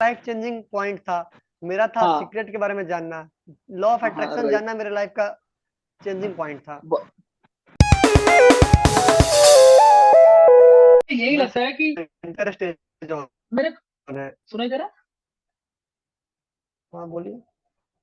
Life changing point था। मेरा था हाँ सीक्रेट के बारे में जानना, लॉ ऑफ हाँ अट्रैक्शन राइट। जानना मेरे लाइफ का चेंजिंग पॉइंट था। यही बस लगता है कि इंटरेस्ट जो मेरे है। सुनाई दे रहा है? हाँ बोलिए।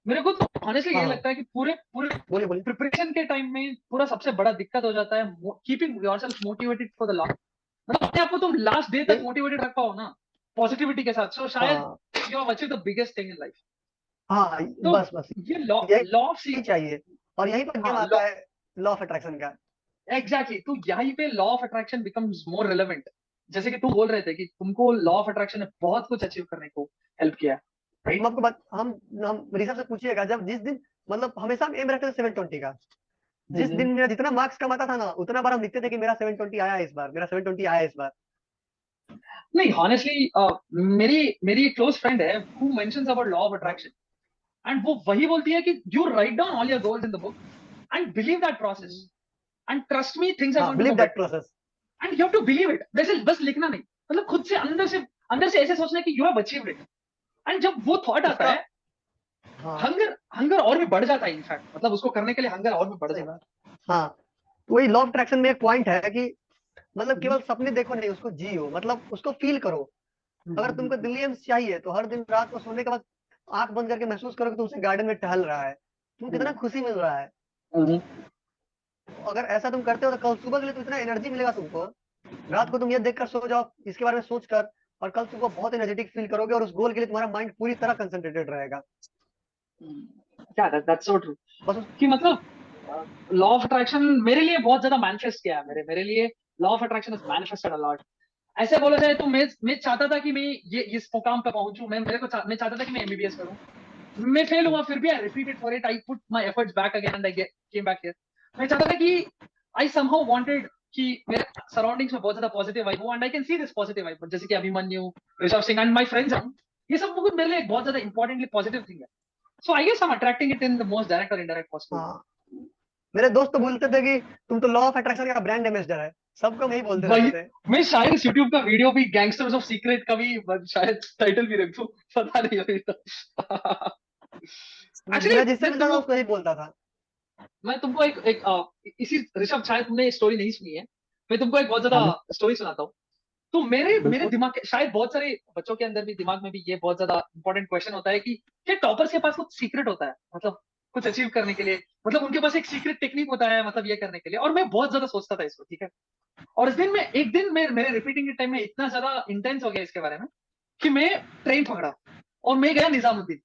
मेरे को तो ऑनेस्टली हाँ यही हाँ लगता है कि पूरे पूरे बोलिए बोलिए। प्रिपरेशन के टाइम में पूरा सबसे बड़ा दिक्कत हो जाता है keeping yourself motivated for the last. मतलब अपने आप को तुम लास्ट डे तक यही। मोटिवेटेड रख पाओ ना पॉजिटिविटी के साथ, सो शायद हाँ you have achieve the biggest thing in life. हाँ तो बस बस ये लॉ लॉ ऑफ सी यही चाहिए। और यहीं पर गेम हाँ आता लॉ है, लॉ ऑफ अट्रैक्शन का। एग्जैक्टली, तो यहीं पे law of attraction becomes more relevant. जैसे कि तुम बोल रहे थे कि तुमको लॉ ऑफ अट्रैक्शन ने बहुत कुछ अचीव करने को हेल्प किया, हम राइट? आपको बात हम ऋषभ से पूछिएगा, जब जिस दिन मतलब हमेशा हम एम रखते थे 720 का। जिस दिन मेरा जितना मार्क्स कम आता था ना, उतना बार हम लिखते थे कि मेरा 720 आया है इस बार, मेरा 720 आया है इस बार। नहीं हॉनेस्टली मेरी मेरी एक क्लोज फ्रेंड है who mentions about law of हाँ अट्रैक्शन, एंड वो वही बोलती है कि you write down all your goals in the book and believe that process and trust me things are हाँ going to believe go that better process. And you have to believe it. वैसे बस लिखना नहीं, मतलब खुद से अंदर से ऐसे सोचना है कि you have achieved it. And जब वो थॉट आता उसका है, हाँ हंगर हंगर और भी बढ़ जाता है, इनफैक्ट मतलब उसको करने के लिए हंगर और भी बढ़ सही जाता बात। हाँ तो वही लॉ ऑफ अट्रैक्शन में एक पॉइंट है कि मतलब है। केवल सपने देखो नहीं, उसको जियो, मतलब उसको फील करो। अगर तुमको दिल्ली एम्स चाहिए तो हर दिन रात को सोने के बाद आंख बंद करके महसूस करो कि तुम उसे गार्डन में टहल रहा है, तुम कितना खुशी मिल रहा है। हम्म। तो अगर ऐसा तुम करते हो तो कल सुबह के लिए तो इतना एनर्जी मिलेगा तुमको। रात को तुम ये देखकर सो जाओ, इसके बारे में सोच कर, और कल सुबह बहुत एनर्जेटिक फील करोगे, और उस गोल के लिए तुम्हारा माइंड पूरी तरह कंसंट्रेटेड रहेगा। क्या दैट्स सो ट्रू बस उस कि मतलब लॉ ऑफ अट्रैक्शन मेरे लिए बहुत ज्यादा मैनिफेस्ट किया है। मेरे लिए law of attraction is manifested a lot. ऐसे बोला जाए तो मैं चाहता था कि मैं ये इस मुकाम पे पहुंचूं। मैं चाहता था कि मैं एमबीबीएस करूं। मैं फेल हुआ फिर भी I repeated for it, I put my efforts back again and I came back here. मैं चाहता था कि आई समहाउ वांटेड कि मेरे सराउंडिंग्स में बहुत ज्यादा पॉजिटिव वाइब हो and I can see this positive vibe, जैसे कि Abhimanyu, Rishabh Singh and my friends. ये सब कुछ मेरे लिए बहुत ज्यादा इंपॉर्टेंटली पॉजिटिव थिंग है। So I guess I'm attracting it in the most direct or indirect possible way. हाँ मेरे दोस्त तो बोलते थे कि तुम तो लॉ ऑफ अट्रैक्शन का ब्रांड एम्बेसडर है, सबको यही बोलते रहते वही थे। मैं शायद इस YouTube का वीडियो भी गैंगस्टर्स ऑफ सीक्रेट का भी शायद टाइटल भी रख दूं, पता नहीं अभी तो। एक्चुअली मैं जिससे मैं मिलता था तुमको उसको यही बोलता था। मैं तुमको इसी ऋषभ शायद तुमने ये स्टोरी नहीं सुनी है। मैं तुमको एक बहुत ज्यादा हाँ स्टोरी सुनाता हूँ। तो मेरे बिल्कुल। दिमाग के शायद बहुत सारे बच्चों के अंदर भी दिमाग में भी ये बहुत ज्यादा इंपॉर्टेंट क्वेश्चन होता है कि क्या टॉपर्स के पास कुछ सीक्रेट होता है, मतलब कुछ अचीव करने के लिए, मतलब उनके पास एक सीक्रेट टेक्निक होता है मतलब ये करने के लिए। और मैं बहुत ज्यादा सोचता था इसको, ठीक है। और इस दिन में एक दिन में मेरे रिपीटिंग के टाइम में इतना ज्यादा इंटेंस हो गया इसके बारे में कि मैं ट्रेन पकड़ा और मैं गया निजामुद्दीन।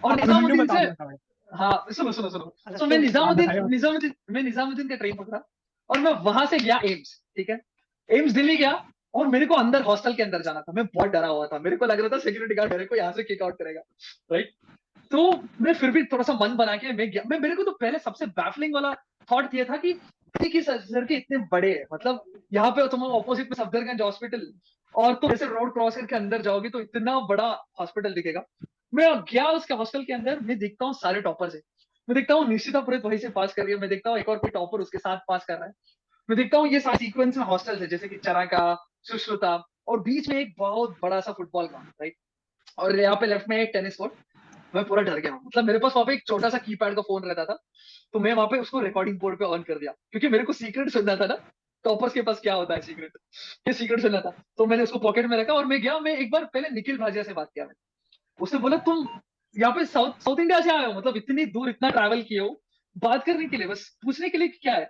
और हाँ कंटिन्यू निजामुद्दीन बता से दो बताओ। हाँ सुनो सुनो सुनो। अच्छा तो आप बताइए। मैं निजामुद्दीन का ट्रेन पकड़ा और मैं वहां से गया एम्स, ठीक है। एम्स दिल्ली गया और मेरे को अंदर हॉस्टल के अंदर जाना था। मैं बहुत डरा हुआ था, मेरे को लग रहा था सिक्योरिटी गार्ड मेरे को यहाँ से किक आउट करेगा, राइट। तो मैं फिर भी थोड़ा सा मन बना के मैं गया। मैं मेरे को तो पहले सबसे बैफलिंग वाला थॉट ये था कि सर के इतने बड़े हैं, मतलब यहाँ पे तुम्हारा ऑपोजिट में सफदरगंज हॉस्पिटल, और तुम जैसे रोड क्रॉस करके अंदर जाओगे तो इतना बड़ा हॉस्पिटल दिखेगा। मैं गया उसके हॉस्टल के अंदर, मैं देखता हूँ सारे टॉपर है। मैं देखता हूँ निश्चिता पुरोहित वहीं से पास कर रही है, मैं देखता हूँ एक और कोई टॉपर उसके साथ पास कर रहा है। मैं देखता हूँ ये सारे सीक्वेंस में हॉस्टल है जैसे कि चराका, सुश्रुता, और बीच में एक बहुत बड़ा सा फुटबॉल ग्राउंड, राइट। और यहाँ पे लेफ्ट में एक टेनिस कोर्ट। मैं पूरा डर गया, मतलब मेरे पास वहां पे एक छोटा सा कीपैड का फोन रहता था। तो मैं वहां पे उसको रिकॉर्डिंग बोर्ड पे ऑन कर दिया क्योंकि मेरे को सीक्रेट सुनना था ना, टॉपर्स के पास क्या होता है सीक्रेट, ये सीक्रेट सुनना था। तो मैंने उसको पॉकेट में रखा और मैं गया। मैं एक बार पहले निखिल भाजिया से बात किया। उसने बोला तुम यहाँ पे साउथ साउथ इंडिया से आए हो, मतलब इतनी दूर इतना ट्रैवल किए हो बात करने के लिए, बस पूछने के लिए कि क्या है।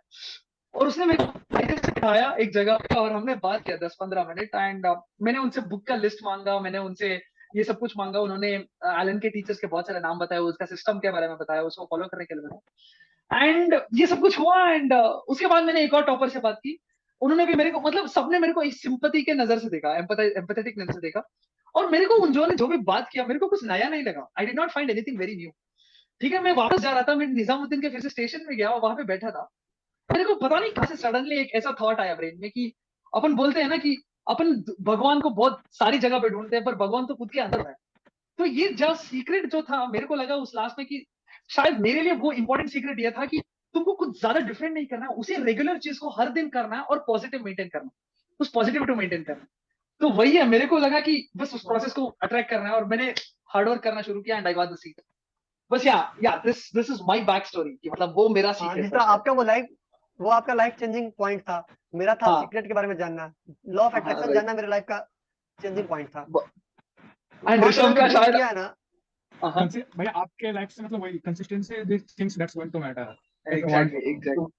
और उसने मेरे को आईने से बिठाया एक जगह पे और हमने बात किया 10-15 मिनट। एंड मैंने उनसे बुक का लिस्ट मांगा, मैंने उनसे ये सब कुछ मांगा। उन्होंने एलन के टीचर्स के बहुत सारे नाम बताए, उसका सिस्टम के बारे में बताया, उसको फॉलो करने के लिए बताया। एंड ये सब कुछ हुआ। एंड उसके बाद मैंने एक और टॉपर से बात की। उन्होंने भी मेरे को, मतलब सबने मेरे को इस सिंपैथी के नजर से देखा, एम्पैथेटिक नजर से देखा। और मेरे को उन जो भी बात किया मेरे को कुछ नया नहीं लगा। I did not find anything very new. ठीक है, मैं वापस जा रहा था, मैं निजामुद्दीन के फिर से स्टेशन में गया और वहां पे बैठा था। मेरे को पता नहीं कहां से सडनली एक ऐसा थॉट आया ब्रेन में कि अपन बोलते हैं ना कि अपन भगवान को बहुत सारी जगह पे ढूंढते हैं पर भगवान तो खुद के अंदर है। तो ये जस्ट सीक्रेट जो था मेरे को लगा उस लास्ट में कि शायद मेरे लिए वो इंपॉर्टेंट सीक्रेट ये था कि तुमको कुछ ज्यादा डिफरेंट नहीं करना, उसी रेगुलर चीज को हर दिन करना है और पॉजिटिव मेंटेन करना, उस पॉजिटिविटी मेंटेन करना। तो वही है, मेरे को लगा कि बस उस प्रोसेस को अट्रैक्ट करना है और मैंने हार्ड वर्क करना शुरू किया and I got the seat. बस या this is my back story कि मतलब वो मेरा हाँ, सीक्रेट जिस था तरह शायद। आपका वो आपका लाइफ चेंजिंग पॉइंट था, मेरा था हाँ सीक्रेट के बारे में जानना, लॉ ऑफ हाँ अट्रैक्शन राइट। जानना मेरे लाइफ का चेंजिंग पॉइंट था। एंड वहां पे ऋषभ मैंने जो का बुक शायद। किया है ना, हाँ भैया आपके लाइफ से मतलब वही consistency this things that's going to matter if you want exactly to.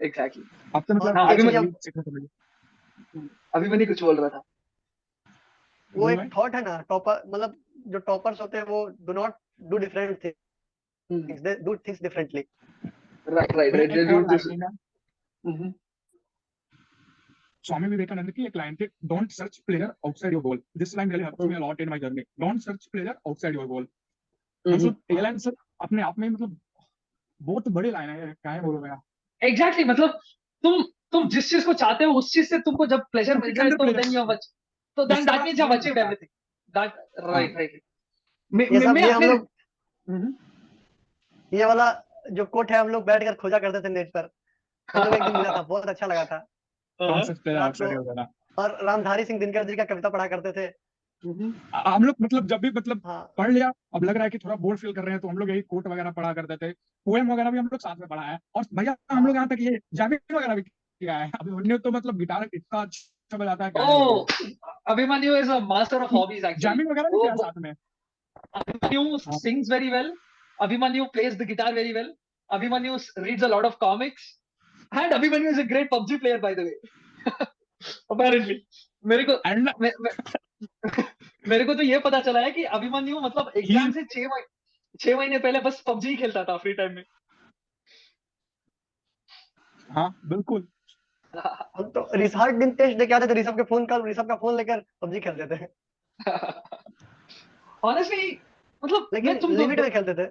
Exactly exactly. आपसे और मतलब हाँ ये अभी एक मैं चीज वही अब, सीखने को मिली। अभी मैं नहीं कुछ बोल रहा था। वो बोलो एक भाई। थॉट है ना, टॉपर मतलब जो टॉपर्स होते हैं वो do not do different things, they do things differently. Right right भैया राइट एक और दिस। लाइन है स्वामी विवेकानंद की, एक लाइन थी, don't search player outside your goal. This line really helps me a lot in my journey. Don't search player outside your goal. मतलब ये line sir अपने आप में मतलब बहुत बड़ी लाइन है, क्या है बोलो भैया। एग्जैक्टली मतलब तुम जिस चीज को चाहते हो उस चीज से तुमको जब प्लेजर मिल उसके जाए अंदर तो प्लेजर देन यू तो देन उससे दैट बड़ा मींस यू कुछ हैव नहीं हो अचीव्ड सकता है। एवरीथिंग। दैट हाँ राइट राइट। ये सब मैं ये हम अपने लोग ये वाला जो कोट है हम लोग बैठ कर खोजा करते थे नेट पर, हम लोग एक दिन मिला था, बहुत अच्छा लगा था डोंट सर्च प्लेयर रात को। Outside your goal. और रामधारी सिंह दिनकर जी का कविता पढ़ा करते थे। हम लोग मतलब जब भी मतलब हाँ पढ़ लिया, अब लग रहा है कि थोड़ा बोर फील कर रहे हैं, तो हम लोग यही कोट वगैरह पढ़ा करते थे। पोएम वगैरह भी हम लोग साथ में पढ़ा है। और भैया हम लोग हाँ, यहाँ तक ये जामिन वगैरह भी किया है। अभिमन्यु तो मतलब गिटार इतना अच्छा बजाता है, क्या है बोलो। Oh Abhimanyu is a master of hobbies actually. जामिन वगैरह भी वो किया साथ में। Abhimanyu हाँ sings very well. Abhimanyu plays the guitar very well. Abhimanyu reads a lot of comics. And Abhimanyu is a great PUBG player, by the way. Apparently. मेरे को एंड मेरे को तो ये पता चला है कि अभिमन्यु मतलब ही एग्जाम से 6 महीने पहले बस पबजी ही खेलता था फ्री टाइम में। हाँ बिल्कुल। हम तो हर दिन टेस्ट दे के आते थे, ऋषभ का फोन लेकर पबजी खेलते थे, ऑनेस्टली मतलब लेकिन लिमिट में खेलते थे।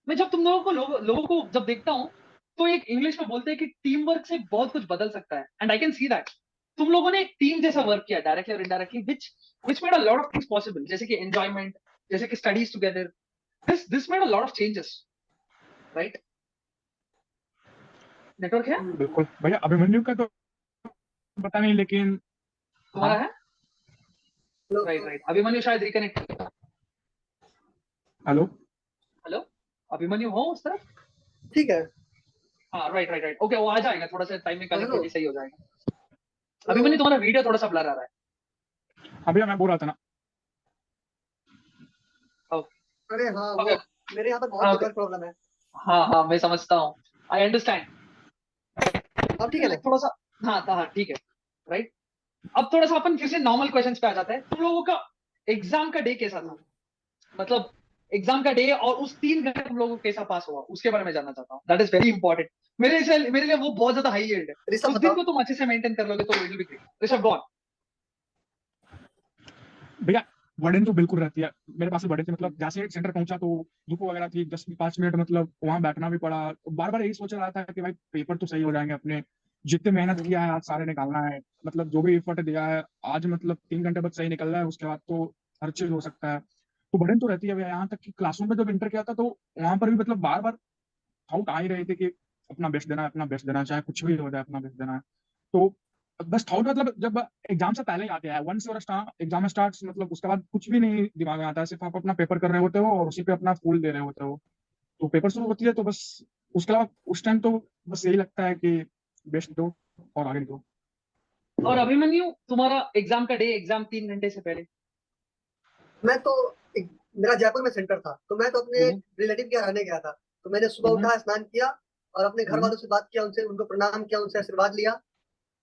मैं जब तुम लोगों को लोगों को जब देखता हूँ तो एक इंग्लिश में बोलते हैं कि टीम वर्क से बहुत कुछ बदल सकता है and I can see that. तुम लोगों ने एक टीम जैसा वर्क किया डायरेक्टली और indirectly which made a lot of things possible, जैसे कि एंजॉयमेंट, जैसे कि studies together. This made a lot of changes, right? Network है बिल्कुल भैया, अभिमन्यु का तो पता नहीं, लेकिन हाँ। तुम्हारा है? Right right. अभिमन्यु शायद रिकनेक्ट। हेलो। हेलो अभिमन्यु हो उस तरफ? ठीक है। हाँ राइट राइट राइट ओके, वो आ जाएगा, थोड़ा सा टाइम में हेलो कनेक्टिविटी सही हो जाएगा। हेलो। अभिमन्यु तुम्हारा वीडियो थोड़ा सा ब्लर आ रहा हाँ भैया, मैं बोल रहा था ना। है। अरे हाँ, ओके वो मेरे यहाँ पर बहुत ओके। नेटवर्क प्रॉब्लम है। हाँ हाँ मैं समझता हूँ, आई अंडरस्टैंड। अब ठीक है ना? थोड़ा सा हाँ हाँ ठीक है राइट। अब थोड़ा सा अपन फिर से नॉर्मल क्वेश्चंस पे आ जाते हैं। तुम लोगों का एग्जाम का डे कैसा था? मतलब एग्जाम का डे और उस 3 घंटे तुम लोगों को कैसा पास हुआ उसके बारे में जानना चाहता हूँ। That is very important. मेरे लिए वो बहुत ज्यादा हाई यील्ड है। ऋषभ उस दिन बताओ। को तुम अच्छे से मेंटेन कर लोगे तो it will be great. Rishabh gone. भैया वर्डन तो बिल्कुल रहती है, मेरे पास भी वर्डन थी। मतलब जैसे सेंटर पहुंचा तो धूप वगैरह थी, 10-5 मिनट मतलब वहां बैठना भी पड़ा। तो बार बार यही सोच रहा था कि भाई पेपर तो सही हो जाएंगे अपने, जितने मेहनत किया है आज सारे निकालना है। मतलब जो भी एफर्ट दिया है आज, मतलब 3 घंटे बाद सही निकल रहा है, उसके बाद तो हर चीज हो सकता है। तो वर्डन तो रहती है भैया। यहाँ तक कि क्लासरूम में जब इंटर किया था तो वहां पर भी मतलब बार बार थाउट आ ही रहे थे कि अपना बेस्ट देना है, अपना बेस्ट देना है, चाहे कुछ भी हो जाए अपना बेस्ट देना है। तो बस थाउट मतलब जब एग्जाम से पहले ही आते हैं, वंस योर एग्जाम स्टार्ट, मतलब उसके बाद कुछ भी नहीं दिमाग में आता है, सिर्फ आप अपना पेपर कर रहे होते हो और उसी पे अपना फूल दे रहे होते हो। तो पेपर शुरू होती है तो बस उसके अलावा उस टाइम तो बस यही लगता है कि बेस्ट दो और आगे दो। और अभिमन्यु तुम्हारा एग्जाम का डे, एग्जाम 3 घंटे से पहले। मैं तो मेरा जयपुर में सेंटर था, तो मैं तो अपने हम्म रिलेटिव के यहाँ रहने गया था। तो मैंने सुबह हम्म उठा, स्नान किया और अपने घर हम्म वालों से बात किया, उनसे उनको प्रणाम किया, उनसे आशीर्वाद लिया।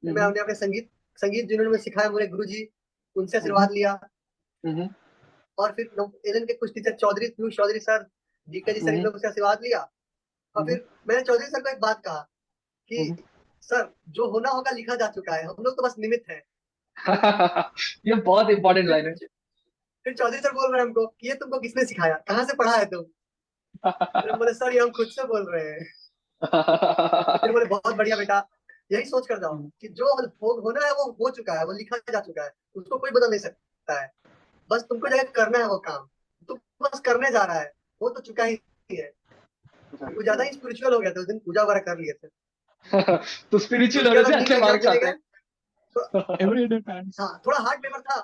फिर हम्म मैंने अपने संगीत संगीत जिन्होंने मुझे सिखाया, मेरे गुरु जी, उनसे हम्म आशीर्वाद लिया। हम्म और फिर एलन के कुछ teacher, Chaudhary Piyush Chaudhary sir, DK ji sir, इन हम्म लोगों से आशीर्वाद लिया। और हम्म फिर मैंने चौधरी सर को एक बात कहा कि हम्म। सर, जो होना होगा लिखा जा चुका है, हम लोग तो बस निमित्त हैं। ये बहुत इंपॉर्टेंट फिर लाइन है। फिर चौधरी सर बोल रहे हैं हमको कि ये तुमको किसने सिखाया, कहाँ से पढ़ा है तुम? फिर हम बोले सर, ये हम खुद से बोल रहे हैं। तो फिर बोले बहुत बढ़िया बेटा, यही सोच कर जाओ कि जो होना है वो हो चुका है, वो लिखा जा चुका है, उसको कोई बदल नहीं सकता है। बस तुमको जगह करना है वो काम, तुम बस करने जा रहा है, वो तो चुका ही है। वो ज्यादा ही स्पिरिचुअल हो गया था उस दिन, पूजा वगैरह कर लिए थे। तो फिर स्पिरिचुअल उसके होने बाद से हम नीट अच्छे का एग्जाम मार्क्स देने आते गए। हैं। Everyday times. हाँ थोड़ा हार्ड पेपर था,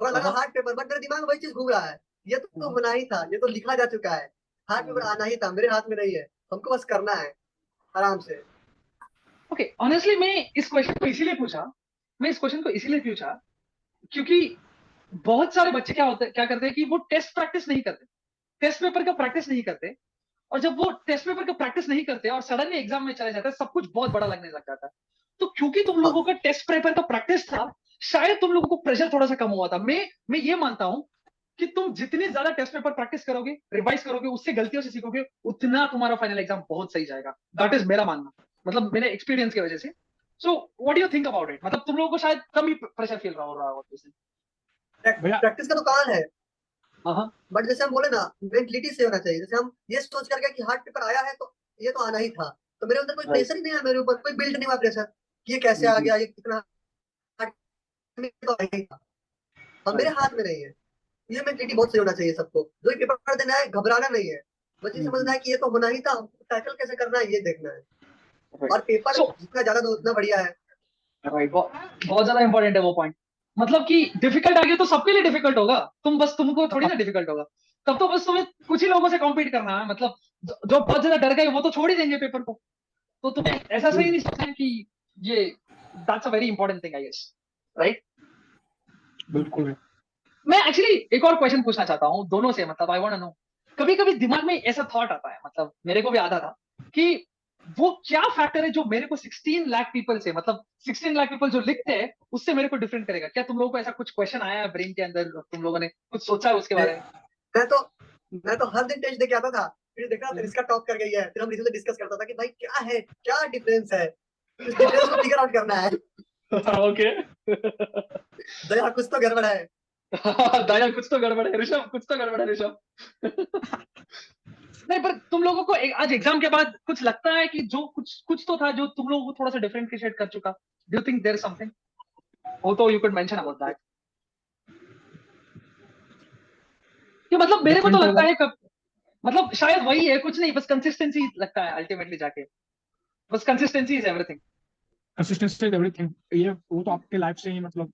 थोड़ा लगा हार्ड पेपर, बट मेरे दिमाग में वही चीज घूम रहा है, ये तो होना ही था, ये तो लिखा जा चुका है, हार्ड पेपर आना ही था, मेरे हाथ में नहीं है, हमको बस करना है आराम से। ओके, ऑनेस्टली मैं इस क्वेश्चन को इसीलिए पूछा, क्योंकि बहुत सारे बच्चे क्या करते हैं कि वो टेस्ट प्रैक्टिस नहीं करते, टेस्ट पेपर का प्रैक्टिस नहीं करते, और जब वो टेस्ट पेपर का प्रैक्टिस नहीं करते और सडनली एग्जाम में चले जाते हैं, सब कुछ बहुत बड़ा लगने लग जाता है। तो क्योंकि तुम हाँ लोगों का टेस्ट पेपर का प्रैक्टिस था, शायद तुम लोगों को प्रेशर थोड़ा सा कम हुआ था। मैं ये मानता हूं कि तुम जितनी ज्यादा टेस्ट पेपर प्रैक्टिस करोगे, रिवाइज करोगे, उससे गलतियों से सीखोगे, उतना तुम्हारा फाइनल एग्जाम बहुत सही जाएगा। दैट इज मेरा मानना, मतलब मेरे एक्सपीरियंस की वजह से। So what do you think about it? मतलब तुम लोगों को शायद कम ही प्रेशर फील रहा होगा इससे। भैया प्रैक्टिस का तो कान है, हाँ बट जैसे हम बोले ना, मेंटलिटी से होना चाहिए, जैसे हम ये सोच करके कि हार्ड पेपर आया है तो ये तो आना ही था, तो मेरे अंदर कोई राइट। प्रेशर ही नहीं है, मेरे ऊपर कोई बिल्ड नहीं हुआ प्रेशर कि ये कैसे आ गया, ये कितना hard, तो आना ही था, और मेरे राइट। हाथ में नहीं है। ये मेंटलिटी बहुत सही होना चाहिए सबको, जो ये पेपर देना है घबराना नहीं है, बस ये समझना है कि ये तो होना ही था, टैकल कैसे करना है ये देखना है, और पेपर सो जितना ज्यादा दो उतना बढ़िया है। राइट, बहुत ज्यादा इंपॉर्टेंट है वो पॉइंट। मतलब कि डिफिकल्ट आ गया तो सबके लिए डिफिकल्ट होगा, तुमको थोड़ी ना डिफिकल्ट होगा। तब तो बस तुम्हें कुछ ही लोगों से कॉम्पीट करना है, मतलब जो बहुत ज्यादा डर गए वो तो छोड़ ही देंगे पेपर को। तो तुम्हें ऐसा सही नहीं सोचना है कि ये that's a very important thing I guess, right. बिल्कुल है। मैं एक्चुअली एक और क्वेश्चन पूछना चाहता हूँ दोनों से, मतलब आई वांट टू नो, कभी कभी दिमाग में ऐसा थॉट आता है, मतलब मेरे को भी आता था कि वो क्या फैक्टर है जो मेरे को 16 लाख पीपल से, मतलब 16 लाख पीपल जो लिखते हैं उससे मेरे को डिफरेंट करेगा। क्या तुम लोगों को ऐसा कुछ क्वेश्चन आया है ब्रेन के अंदर, तुम लोगों ने कुछ सोचा है उसके बारे में? मैं तो मैं तो हर दिन टेस्ट दे के आता था, फिर देखा इसका टॉप कर गई है, फिर हम रिजल्ट डिस्कस करता था कि भाई क्या है, क्या डिफरेंस है, इस डिफरेंस को फिगर आउट करना है, ओके। दया कुछ तो गड़बड़ है। दया कुछ तो गड़बड़ है ऋषभ, कुछ तो गड़बड़ है ऋषभ। नहीं, पर तुम लोगों को आज एग्जाम के बाद कुछ लगता है कि जो कुछ कुछ तो था जो तुम लोगों को थोड़ा सा डिफरेंशिएट कर चुका? Do you think there is something? हो तो you could mention about that. कि मतलब मेरे को तो डिफरेंट लगता होगा। है मतलब शायद वही है, कुछ नहीं, बस कंसिस्टेंसी लगता है अल्टीमेटली जाके, बस consistency is everything. Consistency is everything, ये वो तो आपके लाइफ से ही मतलब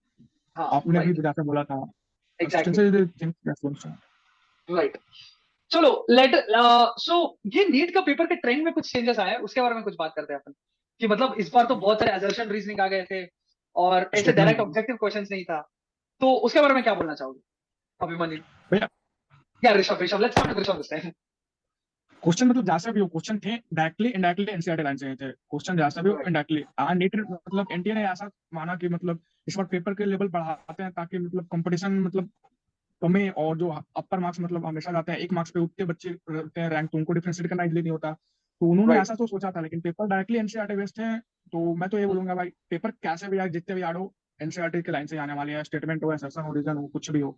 हाँ आपने अभी राइट, जाके बोला था। Exactly, consistency is the thing that's right. चलो लेट सो ये नीट का पेपर के ट्रेंड में कुछ चेंजेस आए हैं, उसके बारे में कुछ बात करते हैं अपन। कि मतलब इस बार तो बहुत सारे असर्शन रीजनिंग आ गए थे, और ऐसे डायरेक्ट स्टेटमेंट। ऑब्जेक्टिव क्वेश्चंस नहीं था। तो उसके बारे में क्या बोलना चाहोगे अभिमन्यु? भैया या Rishabh let's start with Rishabh this time. Question मतलब जैसा भी हो, क्वेश्चन थे डायरेक्टली इनडायरेक्टली एनसीईआरटी लाइन से ही थे, क्वेश्चन जैसा भी हो राइट इनडायरेक्टली। नीट मतलब एनटीए ने ऐसा माना कि मतलब इस बार पेपर के लेवल बढ़ाते हैं ताकि मतलब कंपटीशन मतलब कमे, और जो अपर मार्क्स मतलब हमेशा जाते हैं एक मार्क्स पे उतने बच्चे रहते हैं रैंक, तो उनको डिफरेंशिएट करना इजीली नहीं होता। तो उन्होंने राइट ऐसा तो सोचा था, लेकिन पेपर डायरेक्टली एनसीईआरटी बेस्ड है। तो मैं तो ये बोलूंगा भाई, पेपर कैसे भी आए, जितने भी आड़ो एनसीईआरटी के लाइन से आने वाले हैं, स्टेटमेंट हो, एसएसएन हो, रीजन हो, कुछ भी हो।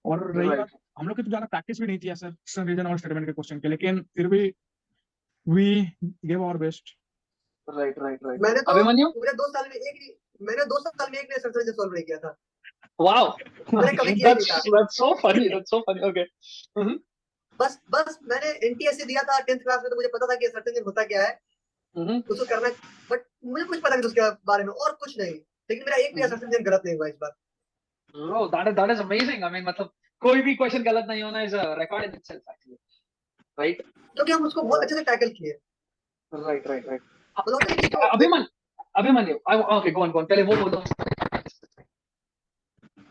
और रही बात, राइट हम लोग की तो ज्यादा प्रैक्टिस भी नहीं थी एसएसएन, रीजन और स्टेटमेंट के क्वेश्चन के, लेकिन फिर भी we give our best. Right right right. मैंने तो अभिमन्यु? पूरे 2 साल में मैंने 2 साल में एक भी एक्सरसाइज सॉल्व नहीं किया था, वाओ, मैंने कभी किया ही नहीं था। That's so funny, that's so funny. Okay. बस बस मैंने एनटीएससी दिया था 10th क्लास में, तो मुझे पता था कि सर्च इंजन होता क्या है, उसको करना है, बट मुझे कुछ पता नहीं उसके बारे में और कुछ नहीं, लेकिन मेरा एक भी सर्च इंजन गलत नहीं हुआ इस बार। That is amazing. I mean मतलब कोई भी क्वेश्चन गलत नहीं होना is a record in itself actually, right. क्योंकि हम उसको बहुत अच्छे से टैकल किए, राइट राइट राइट। मतलब होता है कि जो जो Abhimanyu, Abhimanyu okay go on, पहले वो बोलो।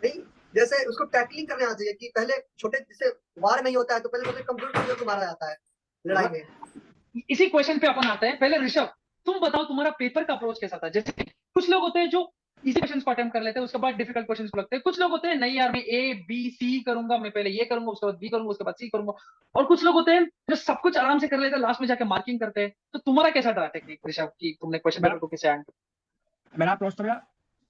नहीं, जैसे उसको टैकलिंग करने आना चाहिए कि पहले छोटे, जैसे वार नहीं होता है तो पहले सबसे कमजोर कमजोर को मारा जाता है लड़ाई में। इसी क्वेश्चन पे अपन आते हैं। पहले ऋषभ, तुम बताओ तुम्हारा पेपर का अप्रोच कैसा था? जैसे कुछ लोग होते हैं जो इजी क्वेश्चंस को अटेम्प्ट कर लेते हैं, उसके बाद डिफिकल्ट क्वेश्चंस को लगते हैं। कुछ लोग होते हैं नहीं यार मैं ए बी सी करूंगा, मैं पहले ये करूंगा उसके बाद बी करूंगा उसके बाद सी करूंगा। और कुछ लोग होते हैं जो सब कुछ आराम से कर लेते हैं, लास्ट में जाके मार्किंग करते हैं। तो तुम्हारा कैसा था टेक्निक ऋषभ, की तुमने क्वेश्चन पेपर मेरा को कैसे हैंडल? मेरा अप्रोच था,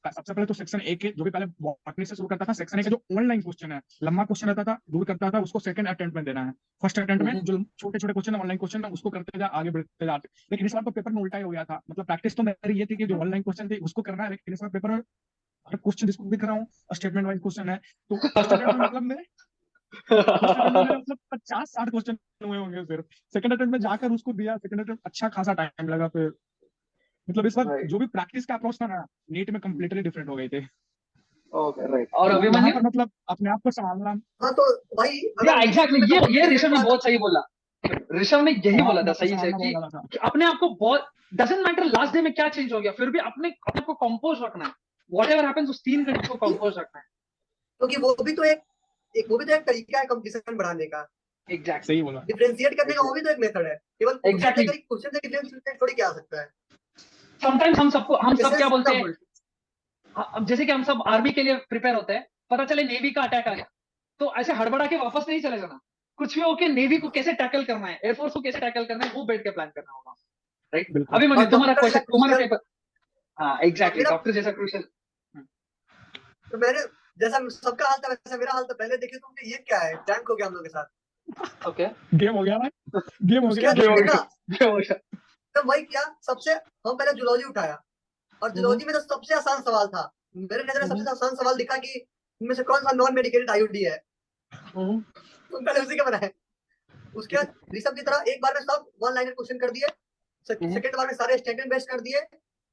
सबसे पहले तो सेक्शन ए के जो भी पहले बॉटनी से शुरू करता था, सेक्शन ए का जो ऑनलाइन क्वेश्चन है, लंबा क्वेश्चन रहता था, दूर करता था, उसको सेकंड अटेम्प्ट में देना है। फर्स्ट अटेम्प्ट में जो छोटे छोटे क्वेश्चन है ऑनलाइन क्वेश्चन है उसको करते जा, आगे बढ़ते जाते। लेकिन इस बार तो पेपर में उल्टा ही हो गया था, मतलब प्रैक्टिस तो मेरी ये थी कि जो ऑनलाइन क्वेश्चन थे उसको करना है, लेकिन इस बार पेपर में हर क्वेश्चन जिसको भी कर रहा हूँ स्टेटमेंट वाइज क्वेश्चन है। तो फर्स्ट अटेम्प्ट में मतलब मेरे फर्स्ट अटेम्प्ट में मेरे मतलब 50-60 क्वेश्चन हुए होंगे सिर्फ। सेकंड अटेम्प्ट में जाकर उसको दिया, सेकंड अटेम्प्ट अच्छा खासा टाइम लगा, फिर मतलब इस बार राइट जो भी प्रैक्टिस का अप्रोच था ना, नीट में कम्प्लीटली डिफरेंट हो गए थे। Okay right. और तो यहाँ अभिमन्यु? पर मतलब अपने आप को संभालना। हाँ तो भाई या अगर नीट एग्जैक्टली में ये कंपटीशन ऋषभ ने था तो बहुत सही बोला। ऋषभ ने यही वहाँ बोला अपने था आप को सही से संभालना बहुत ज्यादा था। कि अपने आप को बहुत डजेंट मैटर लास्ट डे में क्या चेंज हो गया, फिर भी अपने अपने को कंपोज रखना है। वॉट एवर हैपेंस उस 3 घंटे को कंपोज रखना है। क्योंकि वो भी तो एक वो भी तो एक तरीका है कंपटीशन बढ़ाने का, एग्जैक्टली सही बोला। डिफरेंशिएट करने का वो भी तो एक मेथड है। केवल क्वेश्चन एग्जैक्टली। लेकर क्वेश्चन से डिफरेंशिएट थोड़ी क्या आ सकता है। समटाइम्स हम सब दिस क्या इज बोलते द हैं, अब जैसे कि हम सब आर्मी के लिए प्रिपेयर होते हैं, पता चले नेवी का अटैक आ गया, तो ऐसे हड़बड़ा के वापस नहीं चले जाना। कुछ भी होके नेवी को कैसे टैकल करना है, एयरफोर्स को कैसे टैकल करना है, वो बैठ के प्लान करना होगा। राइट। बिल्कुल। अभिमन्यु और तुम्हारा डॉक्टर जैसा क्वेश्चन, तुम्हारा क्रूशियल। पेपर। हाँ एग्जैक्टली, मेरा डॉक्टर जैसा क्रूशल। तो मैंने जैसा सबका हाल था वैसा मेरा हाल था। पहले देखे तो ये क्या है, टैंक हो गया हम लोग के साथ। ओके। गेम हो गया भाई, गेम हो उसके गया। बाद देखा क्या हो तो वही क्या सबसे, हम पहले जूलॉजी उठाया और गया? जूलॉजी में तो सबसे आसान सवाल था। मेरे नजर में सबसे आसान सवाल दिखा कि इनमें से कौन सा नॉन मेडिकेटेड आईयूडी है। तो पहले उसी का बनाए। उसके बाद ऋषभ की तरह एक बार में सब वन लाइनर क्वेश्चन कर दिए, सेकंड बार में सारे स्टैंडर्ड बेस्ड कर दिए,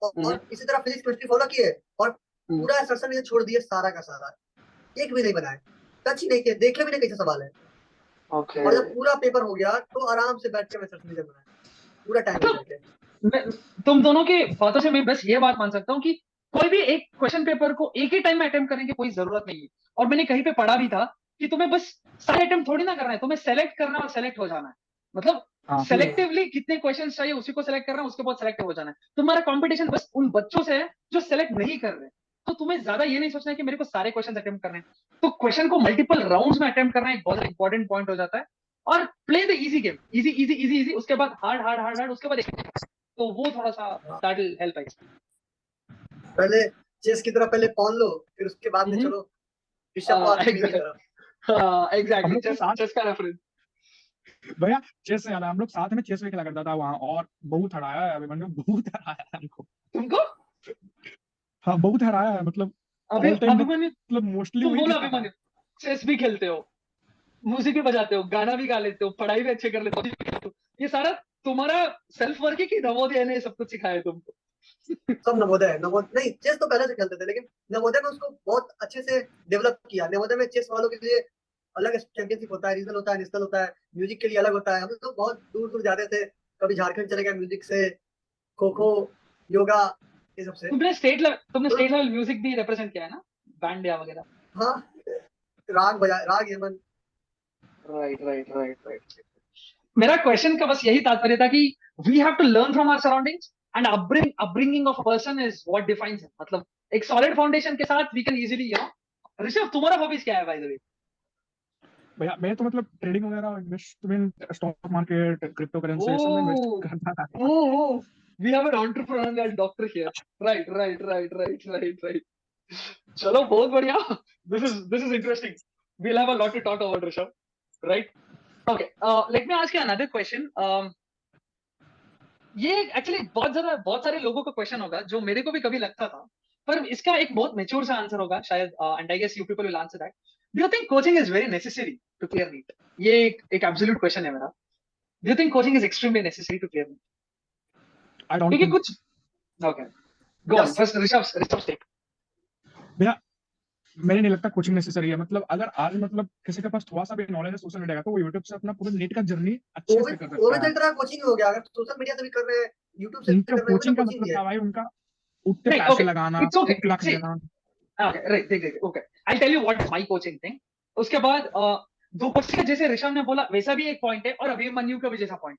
और इसी तरह फिजिक्स केमिस्ट्री फॉलो किए और पूरा एक्सरसाइज में छोड़ दिए सारा का सारा। एक भी नहीं बनाए, टच ही नहीं किए, देखे भी नहीं कैसे सवाल है। ओके। और जब पूरा पेपर हो गया तो आराम से बैठ के मैं सेशन बनाया पूरा टाइम मतलब लेकर के। तुम दोनों के बातों से मैं बस ये बात मान सकता हूँ कि कोई भी एक क्वेश्चन पेपर को एक ही टाइम में अटेम्प्ट करने की कोई जरूरत नहीं है। और मैंने कहीं पे पढ़ा भी था कि तुम्हें बस सारे अटेम्प्ट थोड़ी ना करना है, तुम्हें सेलेक्ट करना और सेलेक्ट हो जाना है। मतलब हाँ सेलेक्टिवली कितने क्वेश्चन चाहिए उसी को सेलेक्ट करना है, उसके बाद सेलेक्ट हो जाना है। तुम्हारा कंपटीशन बस उन बच्चों से है जो सेलेक्ट नहीं कर रहे। तो तुम्हें ज्यादा ये नहीं सोचना है कि मेरे को सारे क्वेश्चन अटेम्प्ट करने हैं। तो क्वेश्चन को मल्टीपल राउंड्स में अटेम्प्ट करना एक बहुत इंपॉर्टेंट पॉइंट हो जाता है। और play the easy game, easy easy easy easy, उसके बाद हार्ड हार्ड हार्ड हार्ड, उसके बाद तो वो थोड़ा सा दैट विल हेल्प आई। पहले चेस की तरह पहले पॉन लो, फिर उसके बाद में चलो ऋषभ और अभिमन्यु की तरफ। हम एग्जैक्टली, लोग तो चेस साथ, चेस का रेफरेंस। भैया चेस से याद है, हम लोग साथ में चेस में खेला करता था वहाँ, और बहुत हराया है अभिमन्यु, बहुत हराया है हमको। तुमको हाँ बहुत हराया है, मतलब अभी ऑल टाइम, अभिमन्यु, मतलब मोस्टली तुम वही बोलो जीतता था। अभिमन्यु, चेस भी खेलते हो, म्यूजिक भी बजाते हो, गाना भी गा लेते हो, पढ़ाई भी अच्छे कर लेते हो, ये सारा तुम्हारा सेल्फ वर्क है कि नवोदय ने सब कुछ सिखाया तुमको? सब नवोदय, नवोदय नहीं, चेस तो पहले से खेलते थे लेकिन नवोदय में उसको बहुत अच्छे से डेवलप किया। नवोदय में चेस वालों के लिए अलग चैंपियनशिप होता है, रीजनल होता है, नेशनल होता है, म्यूजिक के लिए अलग होता है। हम लोग बहुत दूर दूर जाते थे, कभी झारखंड चले गए म्यूजिक से, खो खो, योगा, ये सब से। तुमने तो स्टेट लेवल म्यूजिक भी रिप्रेजेंट किया है ना, बैंड या वगैरह? हाँ, राग बजा, raga Yaman. Right right right right. मेरा क्वेश्चन का बस यही तात्पर्य था कि we have to learn from our surroundings and upbringing of a person is what defines him. मतलब एक सॉलिड फाउंडेशन के साथ वी कैन इजीली ऋषभ तुम्हारा हॉबीज क्या है बाय द वे? भैया मैं तो मतलब ट्रेडिंग वगैरह, investment, stock market, crypto currency, सब में इन्वेस्ट Oh, करता था। oh, we have an entrepreneur and doctor here. Right, right, right, right, right, right. चलो बहुत बढ़िया. This is interesting. We'll have a lot to talk about, Rishabh. Right? Okay. Let me ask you another question. ये actually बहुत सारे लोगों का question होगा जो मेरे को भी कभी लगता था, पर इसका एक बहुत मेच्योर सा आंसर होगा शायद, and I guess you people will answer that. Do you think coaching is very necessary to clear NEET? ये एक एब्सोल्यूट क्वेश्चन है मेरा. Do you think coaching is extremely necessary to clear NEET? I don't क्योंकि think. कुछ okay go on yes, first Rishabh take. भैया मेरे नहीं लगता कोचिंग नेसेसरी है। मतलब अगर आज मतलब किसी के पास थोड़ा सा भी नॉलेज है सोशल मीडिया का, तो वो यूट्यूब से अपना पूरा नीट का जर्नी अच्छे से कर वो भी सकता तो है। एक तरह कोचिंग हो गया। अगर सोशल मीडिया से भी कर रहे हैं, यूट्यूब से उनका कर रहे हैं, वो भी तो कोचिंग का कोचिंग मतलब ही है। था भाई, उनका उठते नहीं पैसे ओके, लगाना, इट्स ओके. 1 लाख सी देना। ओके राइट, देख okay, I tell you what my coaching thing. उसके बाद दो क्वेश्चन जैसे ऋषभ ने बोला वैसा भी एक पॉइंट है, और अभिमन्यु का भी जैसा पॉइंट.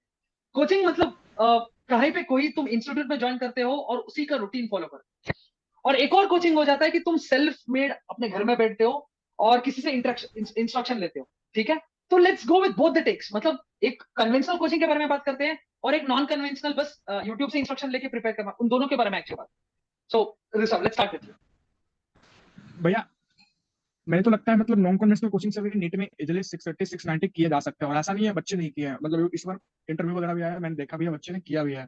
कोचिंग मतलब कहीं पे कोई तुम इंस्टीट्यूट में ज्वाइन करते हो और उसी का रूटीन फॉलो करते हो. और एक और कोचिंग हो जाता है कि तुम सेल्फ मेड अपने घर में बैठते हो और किसी से इंस्ट्रक्शन लेते हो. ठीक है, तो let's go with both the takes. मतलब एक कन्वेंशनल कोचिंग के बारे में बात करते हैं और एक नॉन कन्वेंशनल बस यूट्यूब से इंस्ट्रक्शन लेके प्रिपेयर करना, उन दोनों के बारे में एक्चुअली बात. So Rishabh let's start with you. भैया मेरे तो लगता है मतलब नॉन कन्वेंशनल कोचिंग से भी नीट में इजिली 630 690 किए जा सकते हैं। और ऐसा नहीं है बच्चे नहीं किए हैं, मतलब इस बार इंटरव्यू वगैरह भी आया है, मैंने देखा भी है, बच्चे ने किया भी है।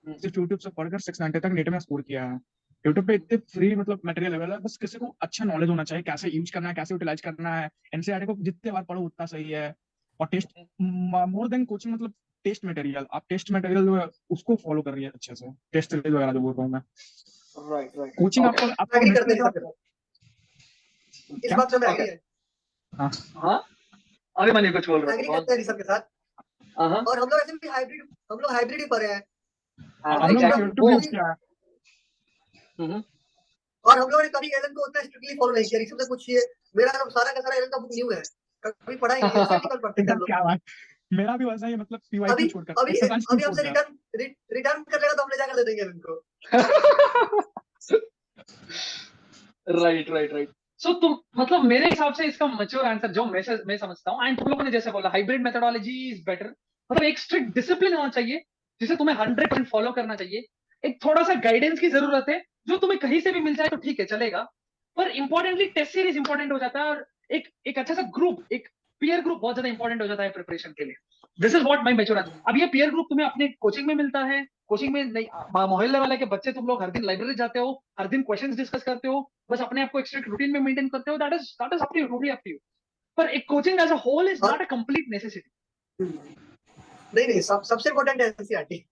सिर्फ यूट्यूब से पढ़कर 690 तक नीट में स्कोर किया है। यूट्यूब पे इतने फ्री मतलब मटेरियल अवेलेबल है, बस किसी को अच्छा नॉलेज होना चाहिए, कैसे यूज करना है, कैसे यूटिलाइज करना है। एनसीईआरटी को जितने बार पढ़ो उतना सही है। और टेस्ट मोर देन कोचिंग, मतलब टेस्ट मटेरियल, आप टेस्ट मटेरियल उसको फॉलो कर रही है अच्छे से, टेस्ट सीरीज वगैरह जो बोल रहा हूँ मैं। राइट राइट कोचिंग ओके आपको एग्री नेट करते पे हैं जो सबके साथ, इस क्या? बात पे मैं ओके एग्री है, हाँ अभी मैंने कुछ बोल रहा था एग्री कौन करते हैं सबके साथ। हाँ और हम लोग ऐसे भी हाइब्रिड, हम लोग हाइब्रिड ही पढ़े हैं, हम लोग एग्जैक्टली यूट्यूब वो यूज किया है। और हम लोगों ने कभी एलन को उतना स्ट्रिक्टली फॉलो नहीं किया। ऋषभ से पूछिए, मेरा सारा का सारा एलन का बुक न्यू है, कभी पढ़ा ही नहीं, एनसीईआरटी कल पढ़ते थे हम लोग। क्या बात, मेरा भी वैसा ही, मतलब अभी पीवाईक्यू छोड़कर, अभी एक्सरसाइज क्यों अभी छोड़ हमसे दिया। रिटर्न कर लेगा तो हम ले जाकर दे देंगे एलन को। राइट राइट राइट सो तुम मतलब मेरे हिसाब से इसका मैच्योर आंसर जो मैं समझता हूँ एंड तुम लोगों ने जैसे बोला हाइब्रिड मेथोडोलॉजी इज बेटर मतलब एक स्ट्रिक्ट डिसिप्लिन होना चाहिए जिसे तुम्हें 100% फॉलो करना चाहिए एक थोड़ा सा गाइडेंस की जरूरत है जो तुम्हें कहीं से भी मिल जाए तो ठीक है चलेगा पर इंपॉर्टेंटली टेस्ट सीरीज इंपॉर्टेंट हो जाता है और एक अच्छा सा ग्रुप एक पीयर ग्रुप बहुत ज्यादा इंपॉर्टेंट हो जाता है प्रिपरेशन के लिए this is what my mature answer अब ये पीयर ग्रुप तुम्हें अपने कोचिंग में मिलता है कोचिंग में नहीं मोहल्ले वाले के बच्चे तुम लोग हर दिन लाइब्रेरी जाते हो हर दिन क्वेश्चंस डिस्कस करते हो बस अपने आप को एक स्ट्रिक्ट रूटीन में मेंटेन करते हो that is up to you totally up to you पर एक coaching as a whole is और नॉट अ कंप्लीट नेसेसिटी नहीं नहीं, सबसे इम्पोर्टेंट है एनसीईआरटी।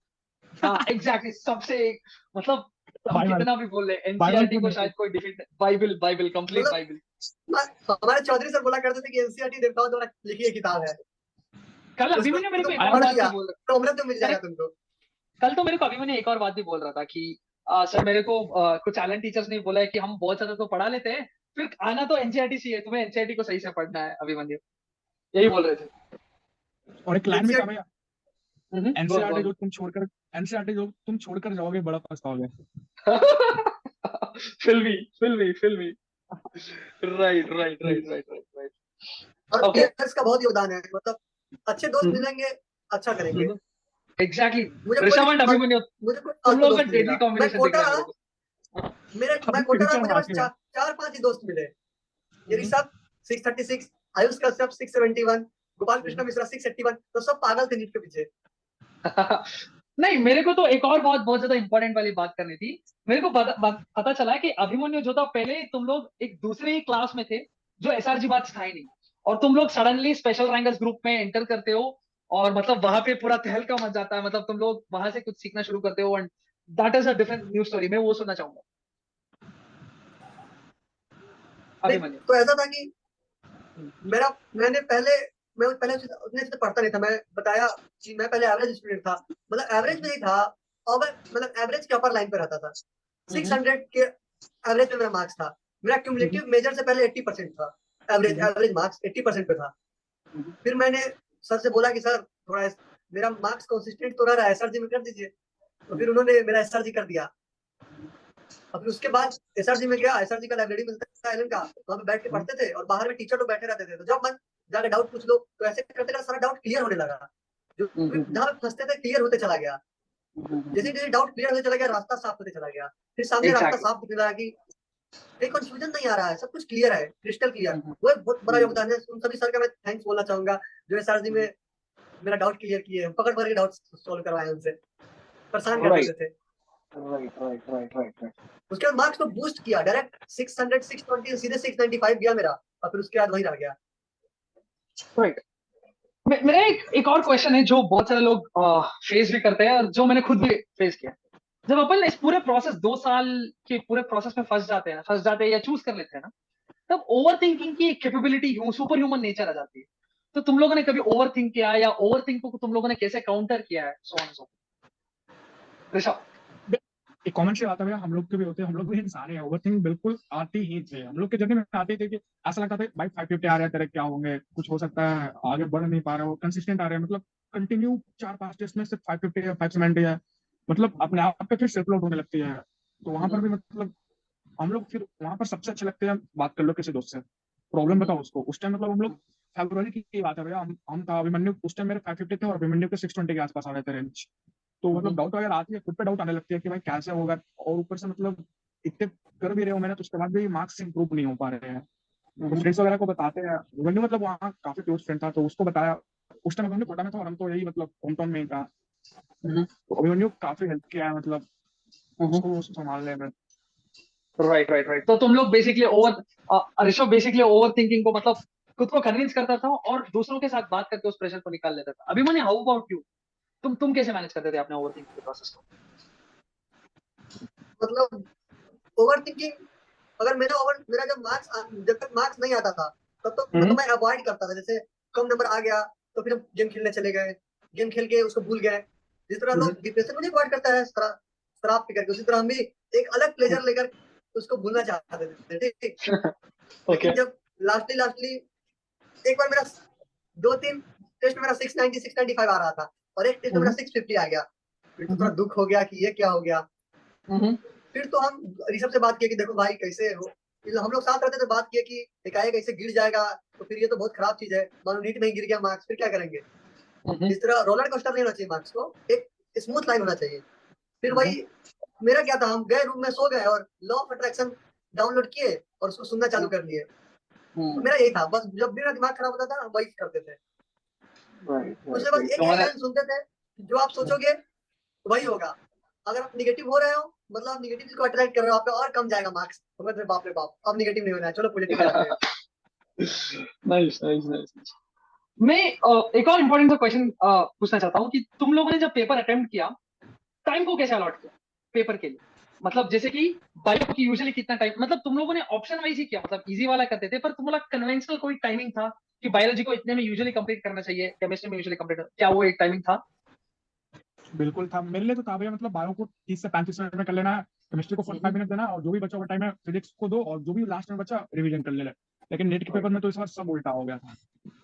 हाँ एग्जैक्टली सबसे एक मतलब हम बाइबल, कितना भी बोल रहे बाइबल एनसीईआरटी क्यों को नहीं? शायद कोई डिफिट बाइबल बाइबल कंप्लीट मतलब बाइबल हमारे चौधरी सर बोला करते थे कि एनसीईआरटी देवताओं द्वारा लिखी हुई किताब है, कल उसको अभिमन्यु मेरे को एक तुम और पढ़ बात भी लिया बोल तो अमृत तो मिल रहा जाएगा तुमको। कल तो मेरे को अभिमन्यु एक और बात भी बोल रहा था कि सर मेरे को कुछ एलन टीचर्स ने बोला है कि हम बहुत ज्यादा तो पढ़ा लेते हैं फिर आना तो एनसीईआरटी चाहिए तुम्हें एनसीईआरटी को सही से पढ़ना है अभिमन्यु यही बोल रहे थे और एक लाइन भी था एनसीईआरटी भैया, बोल एनसीईआरटी बोल जो तुम छोड़कर, एनसीईआरटी जो तुम छोड़कर जाओगे बड़ा पछताओगे। फिल्मी फिल्मी फिल्मी right right right right right right और ओके पीयर्स का बहुत योगदान है, मतलब अच्छे दोस्त मिलेंगे, अच्छा करेंगे। एग्जैक्टली मुझे कोई ऋषभ एंड अभिमन्यु मुझे कोई तुम फालतू लोगों का दोस्त नहीं डेडली मिला। मैं कॉम्बिनेशन दिख कोटा रहा है रहा, मेरे को मैं अभी कोटा रहा, फ्यूचर मुझे बस बाकी है। चार पांच ही दोस्त मिले। ये ऋषभ 636, आयुष कश्यप 671, गोपाल कृष्ण मिश्रा 681, तो सब पागल थे नीट के पीछे। नहीं मेरे को तो एक और बहुत ज्यादा इंपॉर्टेंट वाली बात करनी थी मेरे को पता चला कि अभिमन्यु जो था पहले तुम लोग एक दूसरे ही क्लास में थे जो एसआरजी बैच था ही नहीं और तुम लोग सडनली स्पेशल रैंकर्स ग्रुप में एंटर करते हो और मतलब वहां पे पूरा तहलका मच जाता है मतलब तुम लोग वहां से कुछ सीखना शुरू करते हो and that is a different new story मैं वो सुनना चाहूंगा नहीं अभिमन्यु तो ऐसा था कि मेरा मैं पहले उतने से पढ़ता नहीं था। मैं बताया कि मैं पहले एवरेज स्टूडेंट था, मतलब एवरेज में ही था, और मैं मतलब एवरेज के अपर लाइन पे रहता था। 600 के एवरेज पे मेरा मार्क्स था। मेरा क्यूमुलेटिव मेजर से पहले 80% था, एवरेज एवरेज मार्क्स 80% पे था। फिर मैंने सर से बोला कि सर थोड़ा मेरा मार्क्स कंसिस्टेंट तो रह रहा है, एसआरजी में कर दीजिए। तो फिर उन्होंने मेरा एसआरजी कर दिया। और फिर उसके बाद एसआरजी में गया, एसआरजी का लाइब्रेरी मिलता है एलन का, वहां पे बैठ के पढ़ते थे, और बाहर में टीचर लोग बैठे रहते थे, तो जब मन जाके डाउट पूछ लो तो ऐसे करते करते सारा डाउट क्लियर होने लगा। जो जहां पे फंसते थे क्लियर होते चला गया। जैसे जैसे डाउट क्लियर होते चला गया, रास्ता साफ होते चला गया। फिर सामने रास्ता एग्जैक्टली साफ दिखने लगा कि कहीं कंफ्यूजन नहीं आ रहा है, सब कुछ क्लियर है, क्रिस्टल क्लियर। वो एक बहुत बड़ा योगदान है। उन सभी सर का मैं थैंक्स बोलना चाहूंगा जो एसआरजी में मेरा डाउट क्लियर किए, पकड़ पकड़ के डाउट सॉल्व करवाए, उनसे परेशान कर राइट देते थे। Right right right right right उसके बाद मार्क्स को बूस्ट किया, डायरेक्ट 600 620 सीधे 695 गया मेरा, और फिर उसके बाद वही रह गया। राइट मेरा एक और क्वेश्चन है जो बहुत सारे लोग फेस भी करते हैं और जो मैंने खुद भी फेस किया जब अपन इस पूरे प्रोसेस 2 साल के पूरे प्रोसेस में फंस जाते हैं या चूज कर लेते हैं ना तब ओवर थिंकिंग की कैपेबिलिटी सुपर ह्यूमन नेचर आ जाती है तो तुम लोगों ने कभी ओवर थिंक किया या ओवर थिंक को तुम लोगों ने कैसे काउंटर किया है सो ऋषभ एक कॉमन सी बात है भैया, हम लोग के भी होते हैं, हम लोग भी इंसान है, ओवरथिंक बिल्कुल आती ही थे। हम लोग के जर्नी में आते थे कि ऐसा लगता था भाई 550 आ रहे हैं तेरे, क्या होंगे, कुछ हो सकता है, आगे बढ़ नहीं पा रहे हो, कंसिस्टेंट आ रहे हैं, मतलब कंटिन्यू 4-5 टेस्ट में सिर्फ 550 है, 570 है, मतलब अपने आप पे फिर सेटल आउट होने लगती है। तो वहां पर भी मतलब हम लोग फिर वहां पर सबसे अच्छे लगते हैं, बात कर लो किसी दोस्त से, प्रॉब्लम बताओ उसको। उस टाइम मतलब हम लोग फरवरी की बात है भैया, हम था अभिमन्यु, उस टाइम मेरे 550 थे और अभिमन्यु के 620 के आसपास आ रहे थे रेंज। तो मतलब डाउट अगर आती है, खुद पे डाउट आने लगती है कि भाई कैसे होगा, और ऊपर से मतलब इतने कर भी रहे हो मैंने, तो उसके बाद भी मार्क्स इंप्रूव नहीं हो पा रहे हैं। तो फ्रेंड्स वगैरह को बताते हैं, अभिमन्यु मतलब वहाँ काफी क्लोज फ्रेंड था, तो उसको बताया। उस टाइम अभिमन्यु कोटा में था और हम तो यही मतलब होम टाउन में ही था। तो अभिमन्यु काफी हेल्प किया है मतलब उसको संभालने में। राइट राइट राइट तो तुम लोग basically over Rishabh basically over thinking को मतलब खुद को कन्विंस करता था और दूसरों के साथ बात करके उस प्रेशर को निकाल लेता था अभिमन्यु हाउ अबाउट यू तुम कैसे मैनेज करते थे अपने ओवरथिंकिंग के प्रोसेस को? मतलब ओवर थिंकिंग, अगर मेरा जब तक मार्क्स नहीं आता था तब तो मैं अवॉइड करता था। जैसे कम नंबर आ गया तो फिर हम गेम खेलने चले गए, गेम खेल के उसको भूल गए। जिस तरह लोग डिप्रेशन में नहीं अवॉइड करता है शराब पी करके, उसी तरह हम भी एक अलग प्लेजर लेकर उसको भूलना चाहते थे, ठीक। ओके। लेकिन जब लास्टली एक बार मेरा 2-3 टेस्ट में मेरा 690 695 आ रहा था और एक टेस्ट में मेरा 650 आ गया, फिर तो थोड़ा दुख हो गया कि ये क्या हो गया। फिर तो हम ऋषभ से बात किए कि देखो भाई कैसे हो, फिर हम लोग साथ रहते थे, बात किए कि एकाएक ऐसे गिर जाएगा तो फिर ये तो बहुत खराब चीज है, मानो नीट में ही गिर गया मार्क्स, फिर क्या करेंगे। इस तरह रोलर कोस्टर नहीं होना चाहिए मार्क्स को, एक स्मूथ लाइन होना चाहिए। फिर वही मेरा क्या था, हम गए रूम में सो गए और लॉ ऑफ अट्रैक्शन डाउनलोड किए और उसको सुनना चालू कर लिए। तो मेरा यही था, बस जब भी मेरा दिमाग खराब होता था हम वही करते थे। उसके बाद एक ही लाइन सुनते थे, जो आप सोचोगे वही होगा। अगर आप निगेटिव हो रहे हो मतलब आप निगेटिव को अट्रैक्ट कर रहे हो, आप पे और कम जाएगा मार्क्स। तो मैं बाप रे बाप, अब निगेटिव नहीं होना है, चलो पॉजिटिव करते हैं। Nice nice nice. मैं एक और इम्पोर्टेंट सा क्वेश्चन पूछना चाहता हूँ कि तुम लोगों ने जब पेपर अटेम्प्ट किया, टाइम को कैसे अलॉट किया पेपर के लिए? मतलब जैसे कि बायो की यूजुअली कितना टाइम, मतलब तुम लोगों ने ऑप्शन वाइज ही किया, मतलब इजी वाला करते थे, पर तुम्हारा कन्वेंशनल कोई टाइमिंग था कि बायोलॉजी को इतने में यूजुअली कंप्लीट करना चाहिए, केमिस्ट्री में यूजुअली कंप्लीट, क्या वो एक टाइमिंग था? बिल्कुल था, मेरे लिए तो था भैया, मतलब बायो को 30 से 35 मिनट में कर लेना है, केमिस्ट्री को 45 मिनट देना, और जो भी बचा हुआ टाइम है फिजिक्स को दो, और जो भी लास्ट में बचा रिवीजन कर लेना। लेकिन नेट के पेपर में तो इस बार सब उल्टा हो गया था।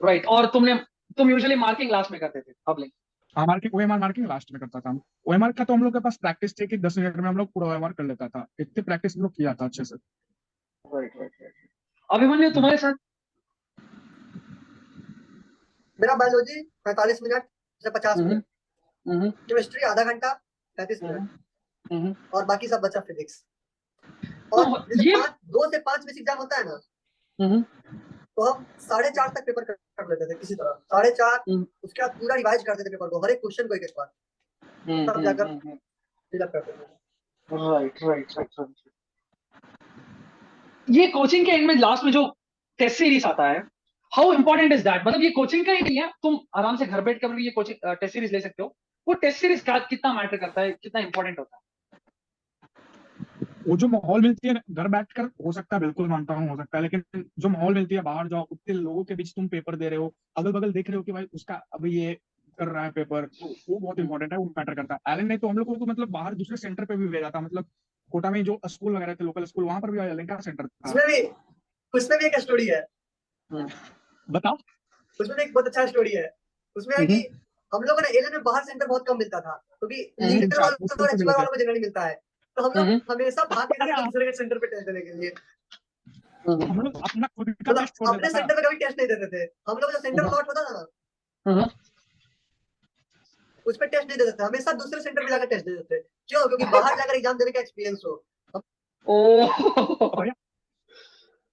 राइट। और तुम यूजुअली मार्किंग लास्ट में करते थे पब्लिक? ओएमआर मार्किंग लास्ट में करता था। ओएमआर का तो हम लोग के पास प्रैक्टिस थी कि 10 मिनट में हम लोग पूरा ओएमआर कर लेता था, इतने प्रैक्टिस हम लोग किया था अच्छे से। Right right right. अभिमन्यु तुम्हारे साथ? मेरा बायोलॉजी 45 मिनट से 50 मिनट, केमिस्ट्री आधा घंटा 35 मिनट, और बाकी सब बचा फिजिक्स। और तो जैसे ये 2 से 5 में एग्जाम होता है ना, तो हम 4:30 तक पेपर कर लेते थे किसी तरह, 4:30। उसके बाद पूरा रिवाइज करते थे पेपर को, हर एक क्वेश्चन को एक एक बार, तब जाकर फिलअप करते थे। Right right right. ये कोचिंग के एंड में लास्ट में जो टेस्ट सीरीज आता है, हाउ इंपॉर्टेंट इज दैट? मतलब ये कोचिंग का ही नहीं है, तुम आराम से घर बैठ कर भी ये कोचिंग टेस्ट सीरीज ले सकते हो। वो टेस्ट सीरीज कितना मैटर करता है, कितना इंपॉर्टेंट होता है? वो जो माहौल मिलती है घर बैठकर, हो सकता है, बिल्कुल मानता हूँ हो सकता है, लेकिन जो माहौल मिलती है बाहर जाओ, उतने लोगों के बीच तुम पेपर दे रहे हो, अगल बगल देख रहे हो कि भाई उसका अभी ये कर रहा है पेपर, तो वो बहुत इंपॉर्टेंट है, वो मैटर करता है। एलन ने तो हम लोग को तो मतलब बाहर दूसरे सेंटर पे भी भेजा था, मतलब कोटा में जो स्कूल वगैरह थे, लोकल स्कूल, वहां पर भी एलन का सेंटर था। उसमें भी एक स्टोरी है। बताओ। उसमें एक बहुत अच्छा स्टोरी है। उसमें है कि हम लोगों ने एलन में बाहर सेंटर बहुत कम मिलता था, क्योंकि लीडर वालों और एचआर वालों को जनरली मिलता है, तो हम लोग हमेशा भाग के जाते थे दूसरे के सेंटर पे टेस्ट देने के लिए। हम लोग अपना खुद का मतलब टेस्ट छोड़ अपने देता था। सेंटर पे कभी टेस्ट नहीं देते थे हम लोग, जो सेंटर अलॉट होता था ना उस पर टेस्ट नहीं देते थे, हमेशा दूसरे सेंटर पे जाकर टेस्ट देते थे। क्यों? क्योंकि बाहर जाकर एग्जाम देने का एक्सपीरियंस हो। भैया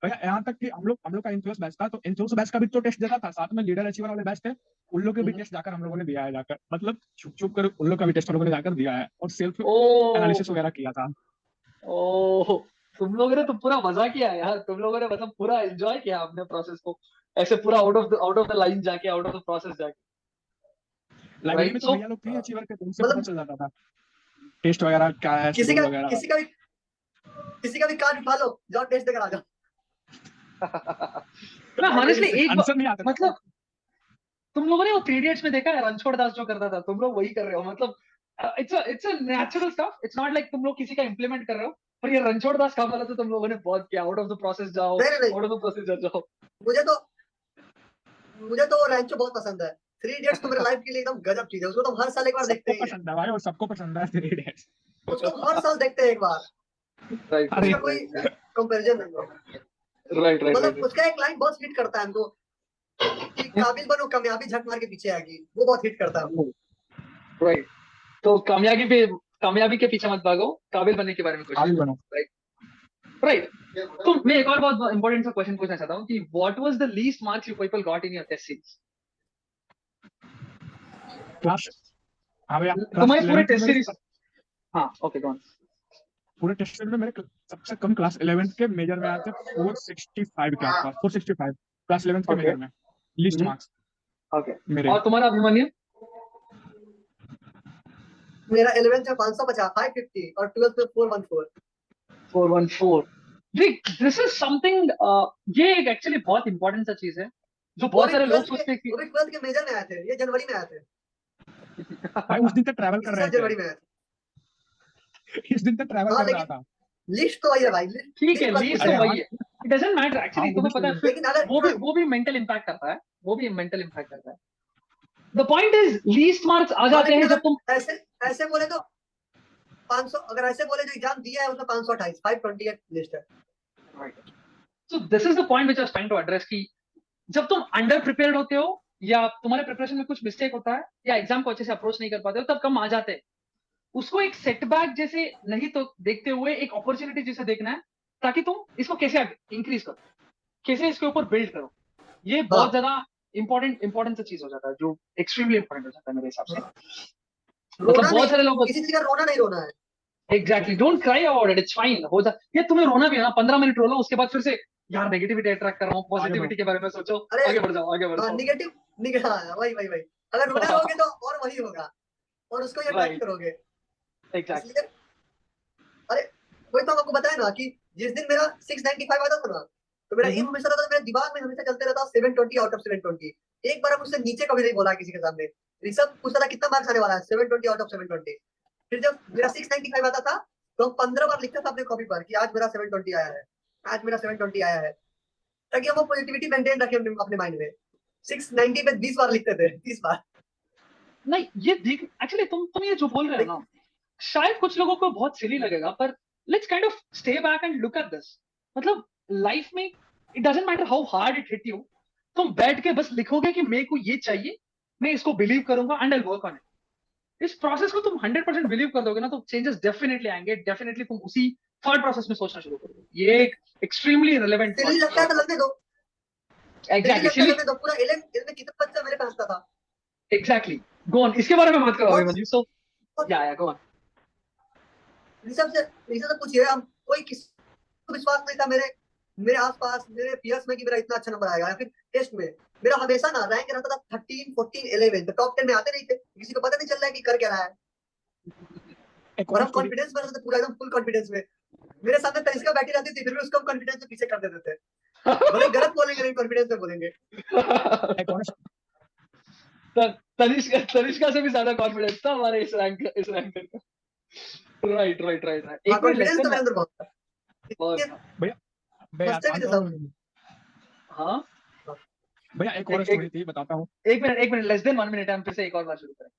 भैया यहाँ तक कि हम लोग का इंथ्योस बैच था, तो इंथ्योस बैच का भी तो टेस्ट देता था, साथ में लीडर अचीवर वाले बैच थे, उन लोग के भी टेस्ट जाकर हम लोगों ने दिया है, जाकर मतलब छुप छुप कर उन लोग का भी टेस्ट हम लोगों ने जाकर दिया है, और सेल्फ एनालिसिस वगैरह किया था। ओह, तुम लोगों ने तो पूरा मजा किया यार, तुम लोगों ने मतलब पूरा एंजॉय किया अपने प्रोसेस को, ऐसे पूरा आउट ऑफ द लाइन जाके, आउट ऑफ द प्रोसेस जाके। लाइब्रेरी में राइट। तो सो भैया लोग थे अचीवर के, तो उनसे पता मतलब चल जाता था टेस्ट वगैरह क्या है, किसी शेड्यूल का वगैरह। किसी का भी कार्ड उठा लो, जाओ टेस्ट देकर आ जाओ। मैं लाइब्रेरी हॉनेस्टली से आंसर नहीं आता था। मतलब तुम लोगों ने वो 3 इडियट्स में देखा है, रणछोड़ दास जो करता था, तुम लोग वही कर रहे हो। मतलब it's a natural stuff, it's not like तुम लोग किसी का इंप्लीमेंट कर रहे हो। पर ये रणछोड़ दास काम वाला तो तुम लोगों ने बहुत किया, आउट ऑफ द प्रोसेस जाओ, नहीं नहीं नहीं, आउट ऑफ द प्रोसीजर जाओ। मुझे तो मुझे तो वो रैंचो बहुत पसंद है। 3 इडियट्स तो मेरे लाइफ के लिए एकदम गजब चीज है, उसको तो हम हर साल एक बार देखते सबको ही हैं। पसंद है भाई, और सबको पसंद है 3 इडियट्स। उसको हम हर साल देखते हैं एक बार, राइट अरे उसका राइट कोई राइट कंपैरिजन नहीं है। राइट राइट मतलब राइट उसका एक लाइन बहुत हिट करता है हमको कि काबिल बनो कामयाबी झक मार के पीछे आएगी, वो बहुत हिट करता है हमको। राइट। तो कामयाबी के पीछे मत भागो, काबिल बनने के बारे में कोशिश आगे करो। बनो। Right right. तो मैं एक और बहुत इंपॉर्टेंट सा क्वेश्चन पूछना चाहता हूँ कि what was the least marks you people got in your test series? Class हाँ भैया, क्लास तुम्हारे पूरे 11th में टेस्ट मेरे सीरीज। हाँ ओके, गो ऑन। पूरे टेस्ट सीरीज में मेरे सबसे कम क्लास 11th के मेजर में आए थे 465 के आसपास, 465 क्लास 11th के ओके मेजर में, लिस्ट मार्क्स ओके। मेरे। और तुम्हारा अभिमन्यु? मेरा 11th में 550 550 और 12th में 414। 414। देख दिस इज समथिंग, ये एक एक्चुअली बहुत इंपॉर्टेंट सा चीज है जो वो बहुत भी सारे लोग 12th के सोचते हैं कि वो भी 12th के मेजर में आए थे, ये जनवरी में आए थे, भाई उस दिन तक ट्रैवल कर इसी रहे साल थे, जनवरी में आए थे। इस दिन तक ट्रैवल हाँ कर रहा लेकिन था। लिस्ट तो वही है भाई, लिस्ट ठीक है लिस्ट बस लीज कुछ तो अरे है। हाँ वही है, इट डजंट मैटर हाँ, एक्चुअली। वो भी तुम्हें पता सही है है। फिर लेकिन अगर वो भी मेंटल इम्पैक्ट करता है, वो भी मेंटल इम्पैक्ट करता है। The point is least marks आ हाँ जाते लेकिन हैं जब तुम अगर ऐसे ऐसे बोले तो 500, अगर ऐसे बोले जो एग्जाम दिया है उसमें 528 528 लिस्ट है। So this is the point which I was trying to address कि जब तुम अंडर प्रिपेयर्ड होते हो या तुम्हारे प्रिपरेशन में कुछ मिस्टेक होता है या एग्जाम को अच्छे से अप्रोच नहीं कर पाते हो तब कम आ जाते हैं। उसको एक सेटबैक जैसे नहीं तो देखते हुए एक अपॉर्चुनिटी जैसे देखना है ताकि तुम इसको कैसे इंक्रीज करो, कैसे इसके ऊपर बिल्ड करो। ये बहुत हाँ ज्यादा इंपॉर्टेंट सा चीज हो जाता है जो एक्सट्रीमली इंपॉर्टेंट हो जाता है मेरे हिसाब से। हाँ। मतलब रोना बहुत नहीं, सारे लोग किसी चीज का रोना नहीं रोना है। Exactly don't cry about it, it's fine हो जा। ये तुम्हें रोना भी है ना 15 मिनट रो लो उसके बाद फिर से यार नेगेटिविटी अट्रैक्ट कर रहा हूँ, आगे बढ़ो। पॉजिटिविटी के बारे में सोचो, अरे आगे बढ़ जाओ आगे बढ़ हाँ जाओ। निगेटिव हाँ वही वही वही, अगर रोने रहोगे तो और वही होगा और उसको ही अट्रैक्ट राइट करोगे। एग्जैक्टली। इसलिए अरे वही तो हम आपको बताया ना कि जिस दिन मेरा 695 आता था ना, तो मेरा एम हमेशा रहता था, मेरे दिमाग में हमेशा चलते रहता 720 आउट ऑफ 720। एक बार मुझसे नीचे कभी नहीं बोला किसी के सामने। ऋषभ पूछता था कितना मार्क्स आने वाला है, 720 आउट ऑफ 720। फिर जब मेरा 695 आता था तो हम 15 बार लिखता था अपने कॉपी पर कि आज मेरा 720 आया है, आज मेरा 720 आया है, ताकि हम वो पॉजिटिविटी मेंटेन रखें अपने माइंड में। 690 पे 20 बार लिखते थे, 30 बार। नहीं ये देख एक्चुअली तुम ये जो बोल रहे हो ना शायद कुछ लोगों को बहुत सिली लगेगा पर let's kind of stay back and look at this. मतलब लाइफ में it doesn't matter how hard it hit you, तुम बैठ के बस लिखोगे कि मेरे को ये चाहिए, मैं इसको बिलीव करूंगा and I work on it. इस प्रोसेस को तुम 100% बिलीव कर दोगे ना तो चेंजेस डेफिनेटली आएंगे, डेफिनेटली तुम उसी थॉट प्रोसेस में सोचना शुरू करोगे। ये एक एक्सट्रीमली रिलेवेंट दिल्ली लगता है तो थॉट। लगने दो, दिल्ली एग्जैक्टली लगता है सिली। लगने दो। पूरा एलेन में कितना बच्चा मेरे पे हंसता था। एग्जैक्टली गो ऑन, इसके बारे में बात करो बहुत अभिमन्यु। सो बहुत या गो ऑन। ऋषभ से पूछिए, हम कोई किसी को विश्वास नहीं था मेरे मेरे आसपास मेरे पीयर्स में कि मेरा इतना अच्छा नंबर आएगा, या फिर टेस्ट में मेरा हमेशा ना रैंक रहता था 13 14 11, तो टॉप 10 में आते नहीं थे, किसी को पता नहीं चल रहा है कि कर क्या रहा है। एक और और हम स्टोरी, कॉन्फिडेंस में रहते थे, पूरा एकदम फुल कॉन्फिडेंस में। मेरे सामने तनिष्का बैठी रहती थी, फिर भी उसको हम कॉन्फिडेंस से पीछे कर देते थे। भले ही गलत बोलेंगे लेकिन कॉन्फिडेंस में बोलेंगे। एक और तनिष्का से भी ज्यादा कॉन्फिडेंस था हमारे इस रैंकर का। Right right right right. हाँ एक मिनट लेस कॉन्फिडेंस तो देन मेरे अंदर बहुत था, बहुत इसलिए था। भैया, भैया हंसते भी शांत थे रहो। सब। हाँ भैया एक और एक स्टोरी थी, बताता हूँ। एक मिनट लेस देन 1 मिनट हम फिर से एक और बार शुरू करें।